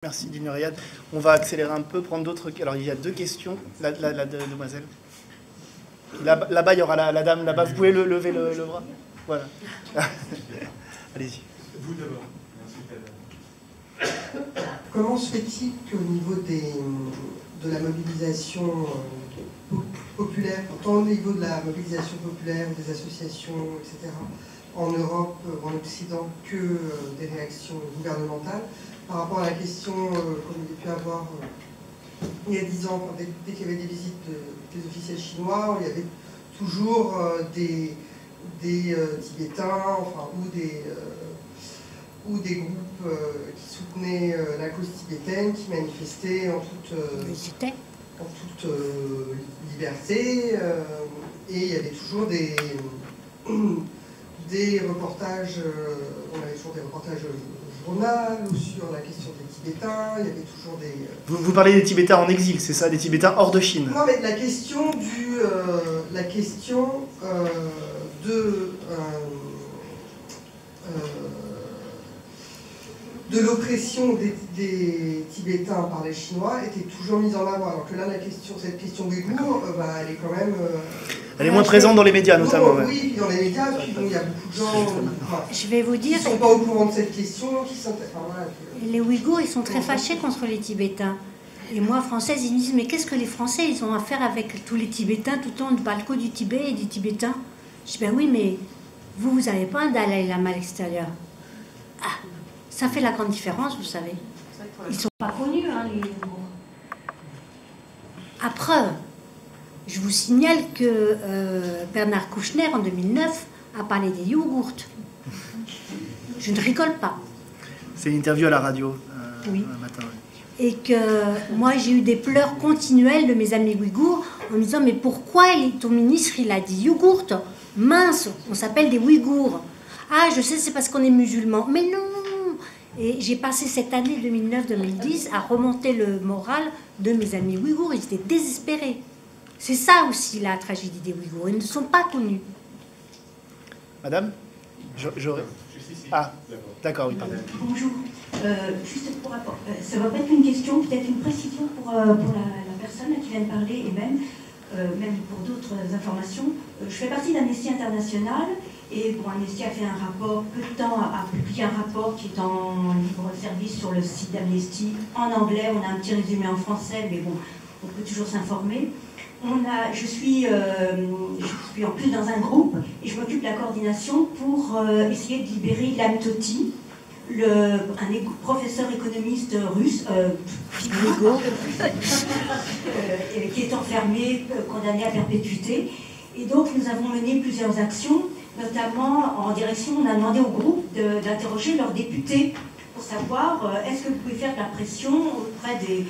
Merci Dine Riyad. On va accélérer un peu, prendre d'autres... Alors il y a deux questions. La demoiselle. Là-bas, il y aura la dame là-bas. Vous pouvez lever le bras. Voilà. Allez-y. Vous d'abord. Merci. Comment se fait-il qu'au niveau de la mobilisation populaire, tant au niveau de la mobilisation populaire, des associations, etc., en Europe ou en Occident, que des réactions gouvernementales, par rapport à la question qu'on avait pu avoir il y a 10 ans, dès qu'il y avait des visites des officiels chinois, il y avait toujours des Tibétains, enfin, ou des groupes qui soutenaient la cause tibétaine, qui manifestaient en toute liberté, et il y avait toujours des reportages, on avait toujours des reportages journaux sur la question des Tibétains, il y avait toujours des... Vous parlez des Tibétains en exil, c'est ça, des Tibétains hors de Chine? Non, mais la question de l'oppression des Tibétains par les Chinois était toujours mise en avant, alors que là, cette question ouïghour, elle est quand même... elle est moins présente dans les médias, notamment. Ouais. Oui, dans les médias, puis bon, il y a beaucoup de gens je vais vous dire, qui ne sont pas au courant de cette question, qui sont... Enfin, voilà, les Ouïghours, ils sont très fâchés contre les Tibétains. Et moi, française, ils me disent, mais qu'est-ce que les Français, ils ont à faire avec tous les Tibétains, tout le temps, on parle que du Tibet et des Tibétains. Je dis, ben oui, mais vous n'avez pas un Dalai Lama à l'extérieur. Ah, ça fait la grande différence, vous savez. Ils ne sont pas connus, hein, les Ouïghours. À preuve, je vous signale que Bernard Kouchner, en 2009, a parlé des Yougurts. Je ne rigole pas. C'est une interview à la radio, oui. Un matin. Et que moi, j'ai eu des pleurs continuels de mes amis ouïghours en me disant, mais pourquoi ton ministre, il a dit yogourt? Mince, on s'appelle des Ouïghours. Ah, je sais, c'est parce qu'on est musulmans. Mais non. Et j'ai passé cette année 2009-2010 à remonter le moral de mes amis ouïghours. Ils étaient désespérés. C'est ça aussi la tragédie des Ouïghours. Ils ne sont pas connus. Madame, j'aurais... Ah, d'accord, oui, pardon. Bonjour. Juste pour rapport, ça va pas être une question, peut-être une précision pour la personne qui vient de parler, et même pour d'autres informations. Je fais partie d'Amnesty International, et bon, Amnesty a fait un rapport, peu de temps, a publié un rapport qui est en libre service sur le site d'Amnesty, en anglais. On a un petit résumé en français, mais bon, on peut toujours s'informer. Je suis en plus dans un groupe et je m'occupe de la coordination pour essayer de libérer Ilham Tohti, un professeur économiste russe, qui est enfermé, condamné à perpétuité. Et donc nous avons mené plusieurs actions, notamment en direction, on a demandé au groupe d'interroger leurs députés pour savoir est-ce que vous pouvez faire de la pression auprès du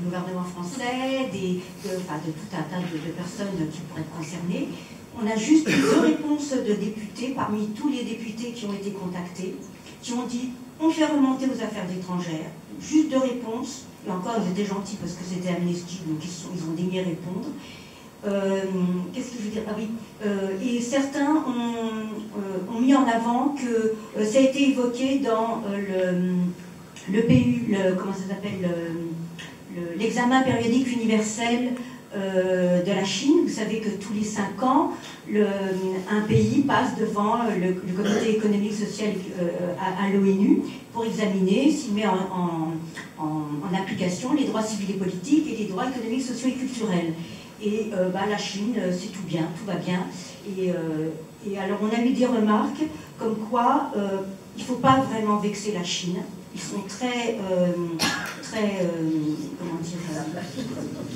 gouvernement français, de tout un tas de personnes qui pourraient être concernées. On a juste eu 2 réponses de députés, parmi tous les députés qui ont été contactés, qui ont dit on fait remonter aux affaires étrangères. Juste 2 réponses, et encore ils étaient gentils parce que c'était Amnesty, donc ils ont daigné répondre. Qu'est-ce que je veux dire? Ah oui, et certains ont mis en avant que ça a été évoqué dans le PU, comment ça s'appelle, l'examen périodique universel de la Chine. Vous savez que tous les 5 ans, un pays passe devant le comité économique social à l'ONU pour examiner s'il met en application les droits civils et politiques et les droits économiques, sociaux et culturels. Et la Chine, c'est tout bien, tout va bien. Et alors on a eu des remarques comme quoi il ne faut pas vraiment vexer la Chine. Ils sont très comment dire,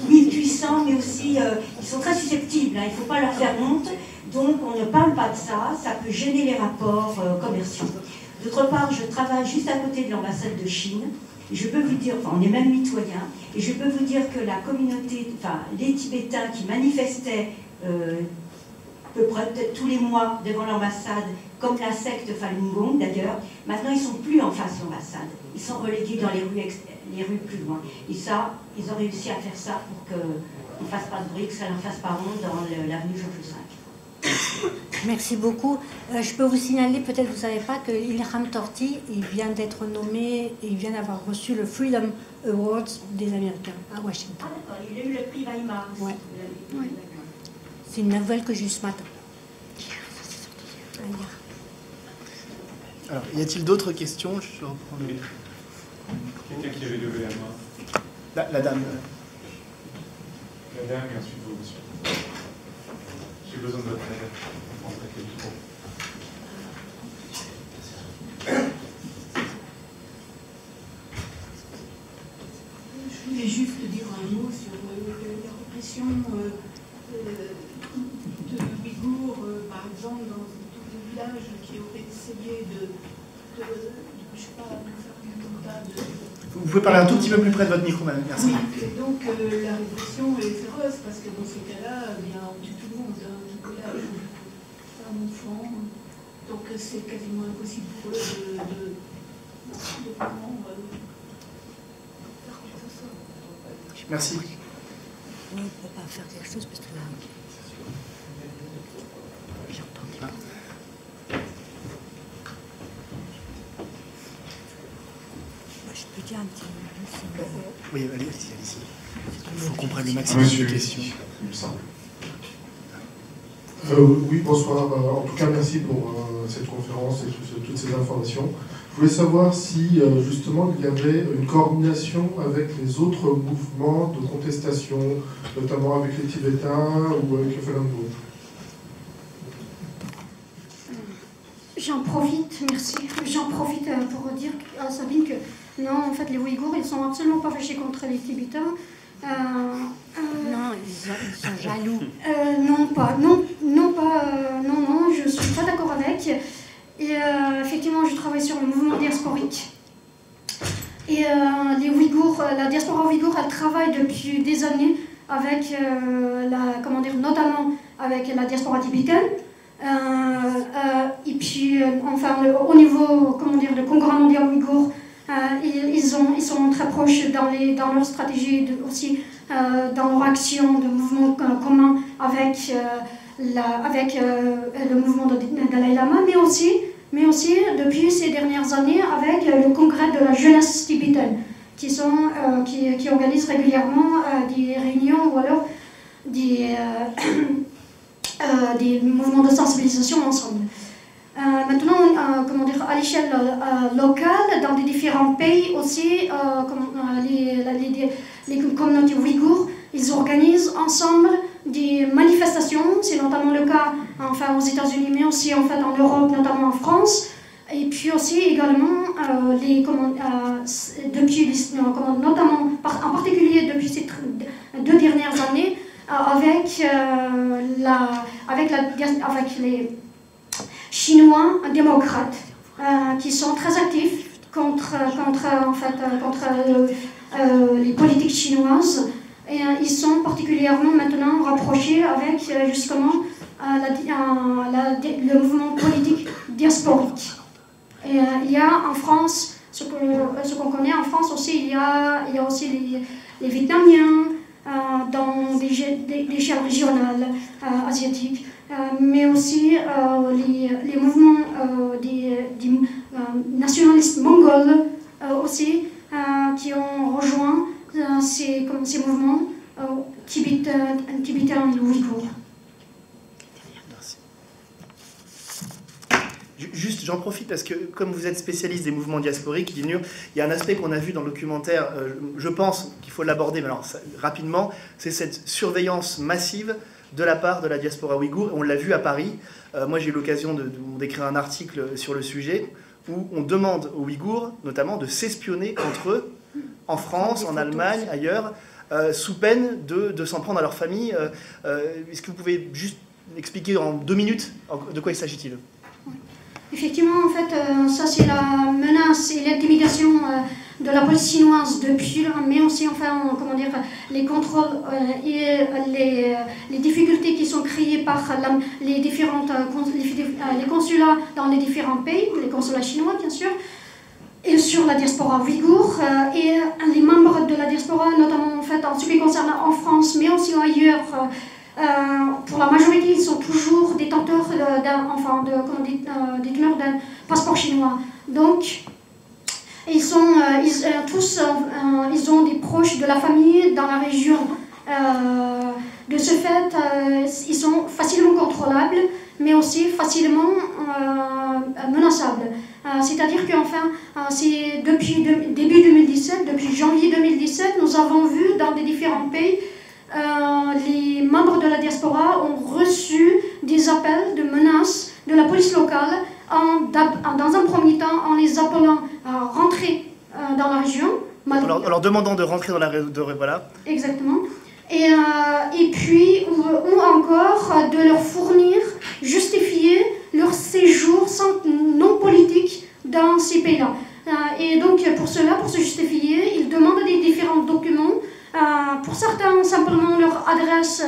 oui, puissants, mais aussi ils sont très susceptibles. Hein, il ne faut pas leur faire honte. Donc on ne parle pas de ça, ça peut gêner les rapports commerciaux. D'autre part, je travaille juste à côté de l'ambassade de Chine. Et je peux vous dire, enfin on est même mitoyens, et je peux vous dire que la communauté, enfin les Tibétains qui manifestaient à peu près peut-être tous les mois devant l'ambassade, comme la secte Falun Gong d'ailleurs, maintenant ils ne sont plus en face de l'ambassade. Ils sont relégués dans les rues plus loin. Et ça, ils ont réussi à faire ça pour qu'on ne fasse pas de bruit, que ça ne leur fasse pas honte dans l'avenue Georges V. Merci beaucoup. Je peux vous signaler, peut-être vous ne savez pas, que Ilham Tohti, il vient d'être nommé, il vient d'avoir reçu le Freedom Awards des Américains à Washington. Ah d'accord, il a eu le prix Weimar. Ouais. Oui. C'est une nouvelle que j'ai eue ce matin. Alors, y a-t-il d'autres questions? Je reprends le... Quelqu'un qui avait levé la main. La dame. La dame et ensuite vous, monsieur. J'ai besoin de votre aide. Entrez le micro. Je voulais juste dire un mot sur la répression de Ouïghours, par exemple, dans tout le village qui aurait essayé de je sais pas, de faire un attentat de... Vous pouvez parler un tout petit peu plus près de votre micro, madame. Merci. Oui, et donc la répression est féroce, parce que dans ces cas-là, eh bien, on tue tout le monde, Nicolas, un enfant, donc c'est quasiment impossible pour eux de vraiment faire quoi que ce soit. Merci. On ne peut pas faire quelque chose parce que là... J'entends. Je peux dire un petit mot. Oui, allez-y. Il faut qu'on prenne le maximum de questions. Il me semble. Oui, bonsoir. En tout cas, merci pour cette conférence et toutes ces informations. Je voulais savoir si, justement, il y avait une coordination avec les autres mouvements de contestation, notamment avec les Tibétains ou avec le Falun Gong. J'en profite, merci. J'en profite pour dire à Sabine que non, en fait, les Ouïghours, ils sont absolument pas fâchés contre les Tibétains. Non, ils sont jaloux. Non, je suis pas d'accord avec. Et effectivement, je travaille sur le mouvement diasporique. Et les Ouïghours, la diaspora ouïghour, elle travaille depuis des années avec, notamment avec la diaspora tibétaine. Et puis, au niveau, de Congrès mondial ouïghour, ils sont très proches dans leur stratégie, aussi dans leur action de mouvement commun avec le mouvement de Dalai Lama, mais aussi depuis ces dernières années avec le congrès de la jeunesse tibétaine, qui organise régulièrement des réunions ou alors des mouvements de sensibilisation ensemble. Maintenant, à l'échelle locale, dans les différents pays aussi, les communautés ouïghours, ils organisent ensemble des manifestations. C'est notamment le cas aux États-Unis, mais aussi en Europe, notamment en France. Et puis aussi également, notamment en particulier depuis ces 2 dernières années, avec les Chinois démocrates qui sont très actifs contre les politiques chinoises. Et ils sont particulièrement maintenant rapprochés avec justement le mouvement politique diasporique. Et il y a en France, ce qu'on connaît en France aussi, il y a aussi les Vietnamiens dans des échelles régionales asiatiques, mais aussi les mouvements des nationalistes mongols aussi qui ont rejoint ces mouvements tibétains et ouïghours. Merci. Juste, j'en profite parce que, comme vous êtes spécialiste des mouvements diasporiques, il y a un aspect qu'on a vu dans le documentaire, je pense qu'il faut l'aborder, mais alors rapidement, c'est cette surveillance massive de la part de la diaspora ouïghour. On l'a vu à Paris. Moi, j'ai eu l'occasion d'écrire un article sur le sujet où on demande aux Ouïghours, notamment, de s'espionner entre eux, en France, en Allemagne, ailleurs, sous peine de s'en prendre à leur famille. Est-ce que vous pouvez juste expliquer en 2 minutes de quoi il s'agit-il? Effectivement, en fait, ça c'est la menace et l'intimidation de la police chinoise depuis, mais aussi les contrôles et les difficultés qui sont créées par les consulats dans les différents pays, les consulats chinois bien sûr, et sur la diaspora ouïghour et les membres de la diaspora, notamment en ce qui concerne en France, mais aussi ailleurs, pour la majorité, ils sont toujours détenteurs déteneurs d'un passeport chinois. Donc, ils ont des proches de la famille dans la région. De ce fait, ils sont facilement contrôlables, mais aussi facilement menaçables. C'est-à-dire qu'enfin, c'est depuis début 2017, depuis janvier 2017, nous avons vu dans des différents pays, les membres de la diaspora ont reçu des appels de menaces de la police locale, dans un premier temps en les appelant à rentrer dans la région. En leur demandant de rentrer dans la région, voilà. Exactement. Et puis, ou encore de leur fournir, justifier leur séjour non politique dans ces pays-là. Et donc, pour cela, pour se justifier, ils demandent des différents documents. Pour certains, simplement leur adresse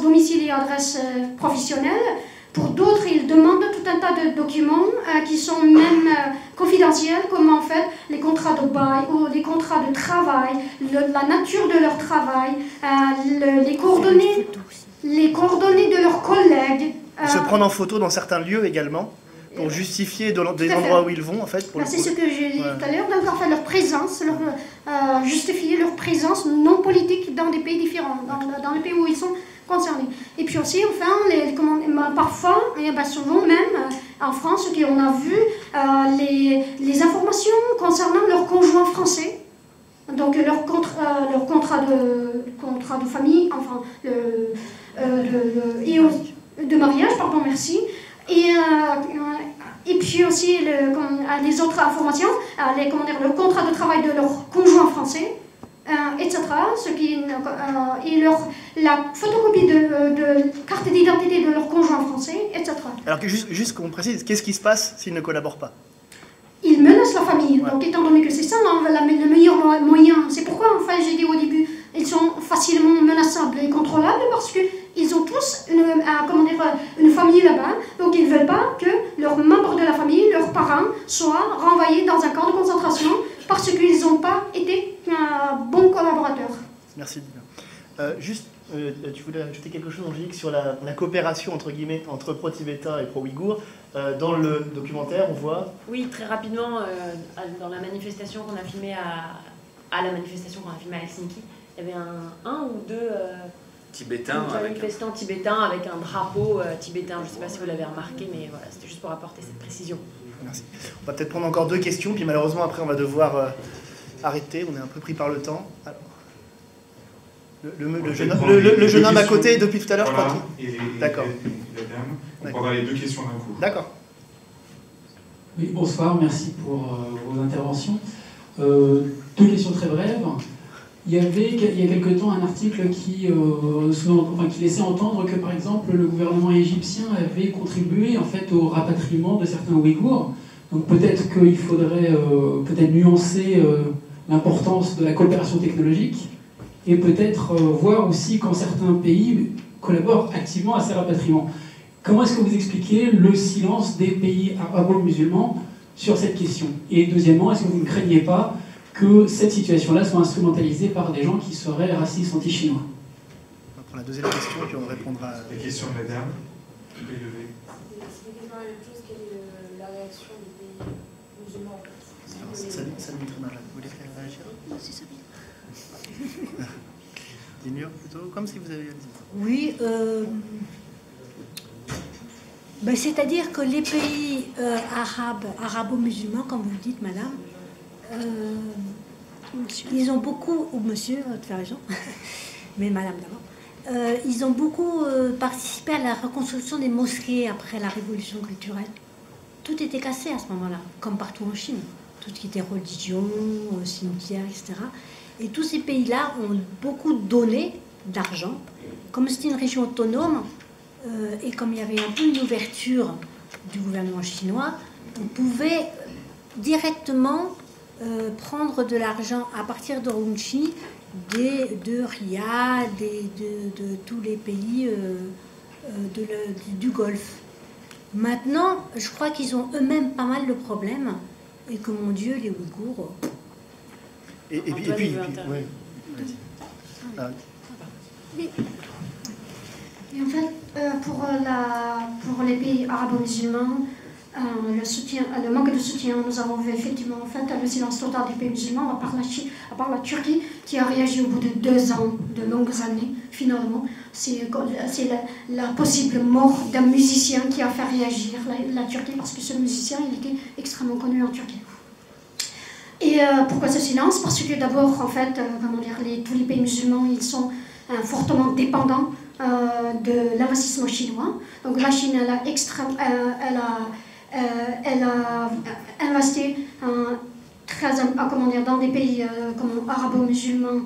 domicile et adresse professionnelle. Pour d'autres, ils demandent tout un tas de documents qui sont même confidentiels, comme en fait les contrats de bail ou les contrats de travail, la nature de leur travail, les coordonnées de leurs collègues. Se prendre en photo dans certains lieux également, pour justifier des endroits où ils vont, en fait. C'est ce que j'ai dit tout à l'heure, donc en fait leur présence, justifier leur présence non politique dans des pays différents, dans les pays où ils sont concernés. Et puis aussi, enfin, parfois, et souvent même, en France, on a vu les informations concernant leurs conjoints français, donc leur contrat de famille, enfin, de mariage, pardon, merci. Et puis aussi les autres informations, le contrat de travail de leur conjoint français, etc. La photocopie de carte d'identité de leur conjoint français, etc. Alors que juste qu'on précise, qu'est-ce qui se passe s'ils ne collaborent pas? Ils menacent la famille. Ouais. Donc étant donné que c'est ça le meilleur moyen, c'est pourquoi enfin j'ai dit au début, ils sont facilement menaçables et contrôlables parce qu'ils ont tous une famille là-bas, donc ils ne veulent pas que leurs membres de la famille, leurs parents, soient renvoyés dans un camp de concentration parce qu'ils n'ont pas été bons collaborateurs. Merci. Juste, tu voulais ajouter quelque chose, Angélique, sur la coopération entre guillemets entre pro-tibétains et pro-ouïghours. Dans le documentaire, on voit... Oui, très rapidement, dans la manifestation qu'on a filmée à Helsinki, il y avait un ou deux manifestants tibétains avec un drapeau tibétain. Je ne sais pas si vous l'avez remarqué, mais voilà, c'était juste pour apporter cette précision. Merci. On va peut-être prendre encore 2 questions, puis malheureusement après on va devoir arrêter. On est un peu pris par le temps. Alors, le jeune homme à côté depuis tout à l'heure, voilà, je crois. D'accord. La dame. On prendra les 2 questions d'un coup. D'accord. Oui, bonsoir, merci pour vos interventions. 2 questions très brèves. Il y a quelque temps un article qui laissait entendre que par exemple le gouvernement égyptien avait contribué en fait au rapatriement de certains Ouïghours. Donc peut-être qu'il faudrait nuancer l'importance de la coopération technologique et peut-être voir aussi quand certains pays collaborent activement à ces rapatriements. Comment est-ce que vous expliquez le silence des pays arabo-musulmans sur cette question? Et deuxièmement, est-ce que vous ne craignez pas que cette situation-là soit instrumentalisée par des gens qui seraient racistes anti-chinois? On va prendre la deuxième question, puis on répondra à... La question de la dame. C'est exactement la même chose. Quelle est la réaction des pays musulmans? Ça me très mal. Vous voulez faire réagir? Non, c'est ça. Dis-nous plutôt, comme si vous avez... Oui, c'est-à-dire que les pays arabo-musulmans, comme vous le dites, madame, ils ont beaucoup, ou monsieur, tu as raison, mais madame d'abord, ils ont beaucoup participé à la reconstruction des mosquées après la révolution culturelle. Tout était cassé à ce moment-là, comme partout en Chine. Tout ce qui était religion, cimetière, etc. Et tous ces pays-là ont beaucoup donné d'argent. Comme c'était une région autonome, et comme il y avait un peu une ouverture du gouvernement chinois, on pouvait directement prendre de l'argent à partir de Urumqi, de Riyad, de tous les pays du Golfe. Maintenant, je crois qu'ils ont eux-mêmes pas mal de problèmes et que, mon Dieu, les Ouïghours... Et puis oui. Et en fait, pour les pays arabo-musulmans, le manque de soutien, nous avons vu effectivement en fait, le silence total des pays musulmans, à part la Turquie, qui a réagi au bout de 2 ans, de longues années, finalement. C'est la possible mort d'un musicien qui a fait réagir la Turquie, parce que ce musicien, il était extrêmement connu en Turquie. Et pourquoi ce silence? Parce que d'abord, en fait, tous les pays musulmans, ils sont fortement dépendants de l'investissement chinois. Donc la Chine, elle a investi dans des pays arabo-musulmans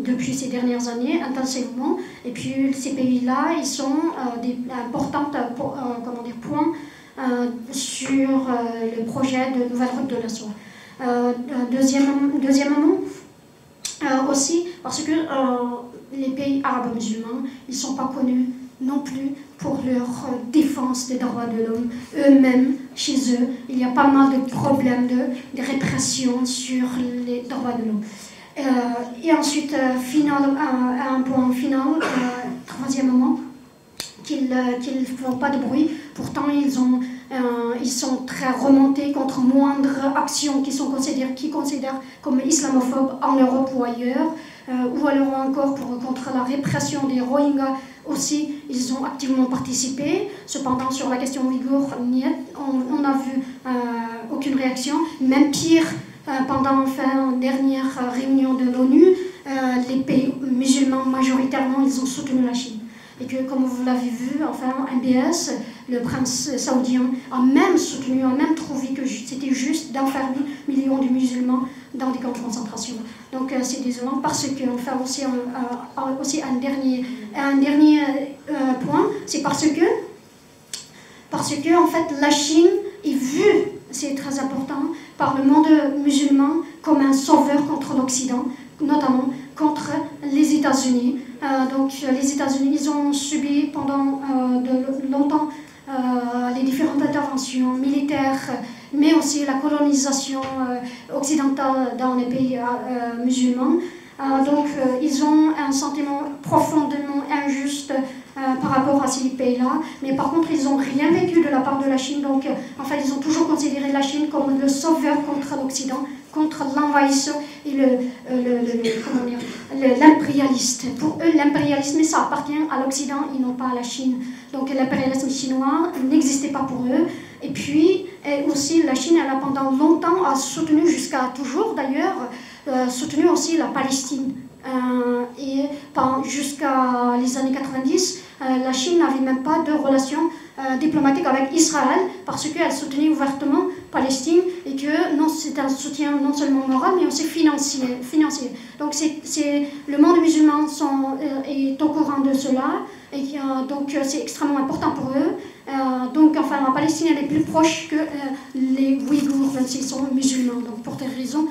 depuis ces dernières années, intensivement. Et puis ces pays-là, ils sont des importants points sur le projet de nouvelle route de la soie. Deuxièmement, aussi parce que les pays arabo-musulmans, ils ne sont pas connus non plus pour leur défense des droits de l'homme. Eux-mêmes, chez eux, il y a pas mal de problèmes de répression sur les droits de l'homme. Et ensuite, un point final, troisièmement, qu'ils ne font pas de bruit. Pourtant, ils sont très remontés contre moindres actions qui considèrent comme islamophobes en Europe ou ailleurs. Ou alors encore contre la répression des Rohingyas aussi, ils ont activement participé. Cependant, sur la question ouïghour, on n'a vu aucune réaction. Même pire, pendant une dernière réunion de l'ONU, les pays musulmans majoritairement, ils ont soutenu la Chine. Et que, comme vous l'avez vu, MBS, le prince saoudien, a même trouvé que c'était juste d'enfermer millions de musulmans dans des camps de concentration. Donc c'est désolant parce qu'on fait aussi un dernier point, c'est parce que en fait la Chine est vue, c'est très important, par le monde musulman comme un sauveur contre l'Occident, notamment contre les États-Unis. Donc les États-Unis, ils ont subi pendant longtemps les différentes interventions militaires, mais aussi la colonisation occidentale dans les pays musulmans. Donc ils ont un sentiment profondément injuste par rapport à ces pays-là, mais par contre ils n'ont rien vécu de la part de la Chine. Donc en fait ils ont toujours considéré la Chine comme le sauveur contre l'Occident, contre l'envahisseur et l'impérialiste. Pour eux, l'impérialisme, ça appartient à l'Occident et non pas à la Chine. Donc l'impérialisme chinois n'existait pas pour eux. Et puis aussi, la Chine, elle a pendant longtemps soutenu, jusqu'à toujours d'ailleurs, soutenu aussi la Palestine. Et jusqu'à les années 90, la Chine n'avait même pas de relations diplomatiques avec Israël parce qu'elle soutenait ouvertement Palestine et que c'est un soutien non seulement moral mais aussi financier. Donc le monde musulman est au courant de cela et donc c'est extrêmement important pour eux. Donc enfin la Palestine elle est plus proche que les Ouïghours même s'ils sont musulmans. Donc pour des raisons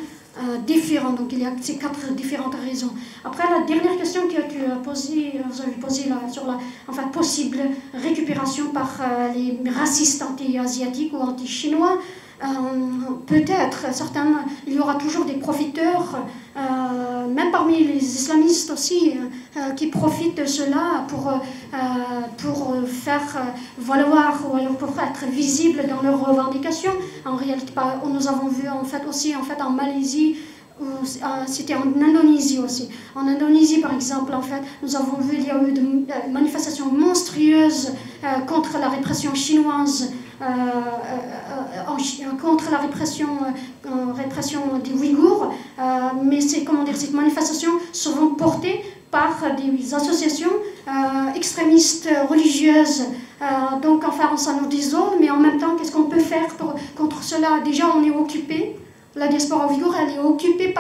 différentes. Donc il y a ces 4 différentes raisons. Après la dernière question que vous avez posée sur la possible récupération par les racistes anti-asiatiques ou anti-chinois, peut-être, il y aura toujours des profiteurs, même parmi les islamistes aussi, qui profitent de cela pour faire valoir ou pour être visibles dans leurs revendications. En réalité, nous avons vu aussi en Malaisie, c'était en Indonésie aussi. En Indonésie, par exemple, nous avons vu il y a eu des manifestations monstrueuses contre la répression chinoise, contre la répression des Ouïghours, mais ces manifestations seront portées par des associations extrémistes religieuses. Donc ça nous désole, mais en même temps, qu'est-ce qu'on peut faire contre cela? Déjà, on est occupé. La diaspora ouïghour, elle est occupée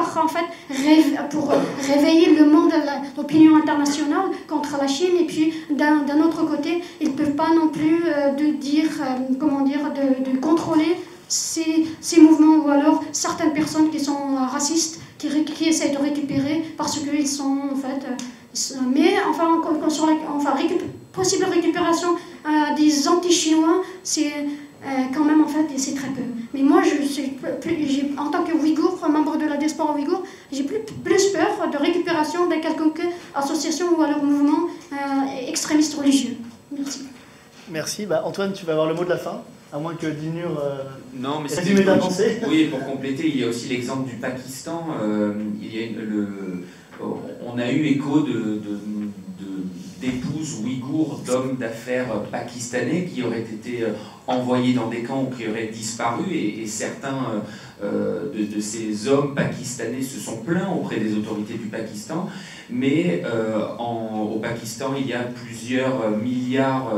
pour réveiller le monde, l'opinion internationale contre la Chine. Et puis, d'un autre côté, ils ne peuvent pas non plus de contrôler ces mouvements ou alors certaines personnes qui sont racistes, qui essaient de récupérer parce qu'ils sont mais sur possible récupération des anti-chinois, c'est quand même, en fait, c'est très peu. Mais moi, en tant que Ouïghour, membre de la diaspora ouïghour, j'ai plus peur de récupération de quelconque association ou alors mouvement extrémiste religieux. Merci. Merci. Antoine, tu vas avoir le mot de la fin, à moins que Dilnur non, mais résume ta pensée. Oui, pour compléter, il y a aussi l'exemple du Pakistan. On a eu écho d'épouses ouïghours, d'hommes d'affaires pakistanais qui auraient été envoyés dans des camps ou qui auraient disparu, et certains de ces hommes pakistanais se sont plaints auprès des autorités du Pakistan, mais au Pakistan, il y a plusieurs milliards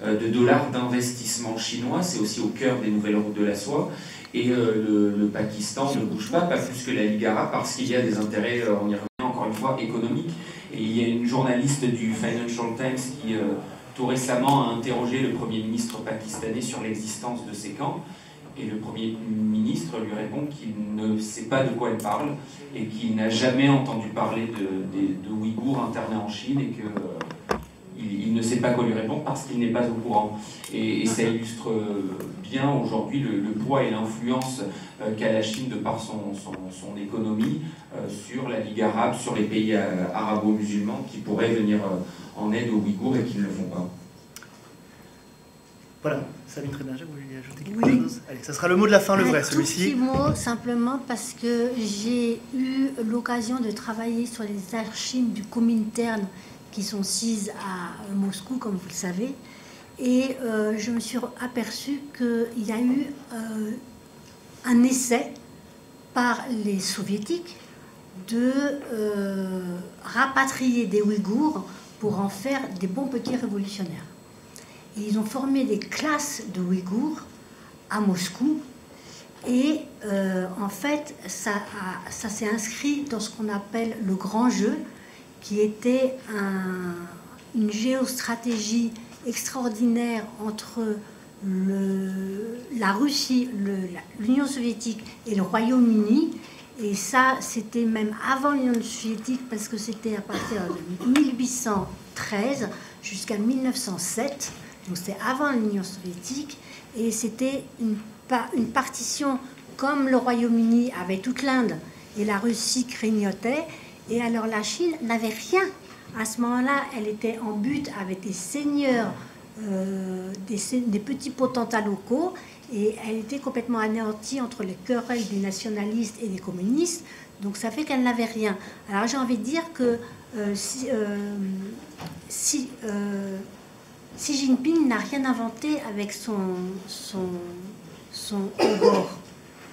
de dollars d'investissement chinois, c'est aussi au cœur des nouvelles routes de la soie, et le Pakistan ne bouge pas plus que la Ligue arabe, parce qu'il y a des intérêts, on y revient encore une fois, économiques. Et il y a une journaliste du Financial Times qui, tout récemment, a interrogé le Premier ministre pakistanais sur l'existence de ces camps. Et le Premier ministre lui répond qu'il ne sait pas de quoi elle parle et qu'il n'a jamais entendu parler de Ouïghours internés en Chine, et qu'il ne sait pas quoi lui répondre parce qu'il n'est pas au courant. Et ça illustre bien aujourd'hui le poids et l'influence qu'a la Chine de par son économie sur la Ligue arabe, sur les pays arabo-musulmans qui pourraient venir en aide aux Ouïghours et qui ne le font pas. Voilà, Sabine Trédanger, vous vouliez ajouter quelque chose? Allez, ça sera le mot de la fin, le vrai, celui-ci. Un tout petit mot, simplement parce que j'ai eu l'occasion de travailler sur les archives du Comintern qui sont sises à Moscou, comme vous le savez, et je me suis aperçue qu'il y a eu un essai par les soviétiques de rapatrier des Ouïghours pour en faire des bons petits révolutionnaires. Et ils ont formé des classes de Ouïghours à Moscou, et en fait ça s'est inscrit dans ce qu'on appelle le grand jeu, qui était une géostratégie extraordinaire entre la Russie, l'Union soviétique et le Royaume-Uni. Et ça, c'était même avant l'Union soviétique, parce que c'était à partir de 1813 jusqu'à 1907. Donc c'était avant l'Union soviétique. Et c'était une partition, comme le Royaume-Uni avait toute l'Inde et la Russie grignotait. Et alors la Chine n'avait rien. À ce moment-là, elle était en butte avec des seigneurs, des petits potentats locaux, et elle était complètement anéantie entre les querelles des nationalistes et des communistes. Donc ça fait qu'elle n'avait rien. Alors j'ai envie de dire que Xi Jinping n'a rien inventé avec son Ouïghour.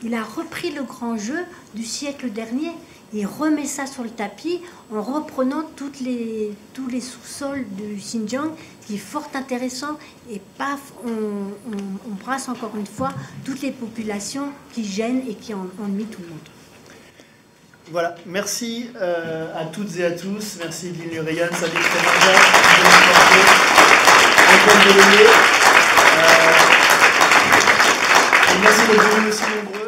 Il a repris le grand jeu du siècle dernier. Il remet ça sur le tapis en reprenant tous les sous-sols du Xinjiang, qui est fort intéressant, et paf, on brasse encore une fois toutes les populations qui gênent et qui ennuient tout le monde. Voilà, merci à toutes et à tous. Merci Dilnur Regan, Sabine Trédanger, Antoine Delaunay. Merci d'être venus aussi nombreux.